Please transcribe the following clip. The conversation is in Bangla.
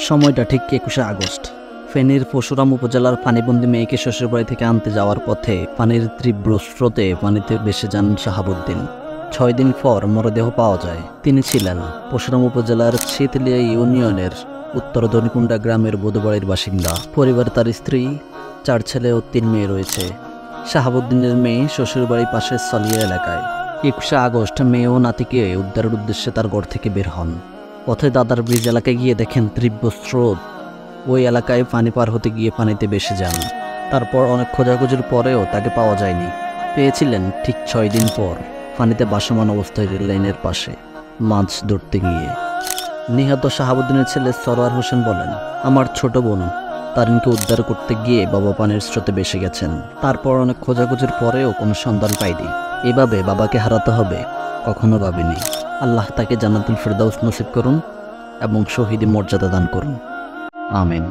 সময়টা ঠিক 21শে আগস্ট। ফেনীর পরশুরাম উপজেলার পানিবন্দী মেয়েকে শ্বশুরবাড়ি থেকে আনতে যাওয়ার পথে পানির তীব্র স্রোতে পানিতে ভেসে যান শাহাবুদ্দিন। 6 দিন পর মরদেহ পাওয়া যায়। তিনি ছিলেন পরশুরাম উপজেলার ছিতলিয়া ইউনিয়নের উত্তর ধনিকুণ্ডা গ্রামের বধূবাড়ির বাসিন্দা। পরিবারে তার স্ত্রী, 4 ছেলে ও 3 মেয়ে রয়েছে। শাহাবুদ্দিনের মেয়ে শ্বশুরবাড়ির পাশের সলিয়া এলাকায়। 21শে আগস্ট মেয়ে ও নাতিকে উদ্ধারের উদ্দেশ্যে তার ঘর থেকে বের হন। পথে দাদার ব্রিজ এলাকায় গিয়ে দেখেন তীব্র স্রোত। ওই এলাকায় পানি পার হতে গিয়ে পানিতে ভেসে যান। তারপর অনেক খোঁজাখুঁজির পরেও তাকে পাওয়া যায়নি। পেয়েছিলেন ঠিক 6 দিন পর পানিতে ভাসমান অবস্থায় রেল লাইনের পাশে মাছ ধরতে গিয়ে। নিহত শাহাবুদ্দিনের ছেলে সরোয়ার হোসেন বলেন, আমার ছোট বোন তারিনকে উদ্ধার করতে গিয়ে বাবা পানির স্রোতে ভেসে গেছেন। তারপর অনেক খোঁজাখুঁজির পরেও কোনো সন্ধান পাইনি। এভাবে বাবাকে হারাতে হবে কখনো ভাবিনি। আল্লাহ তাকে জান্নাতুল ফেরদাউস নসিব করুন এবং শহীদি মর্যাদা দান করুন। আমিন।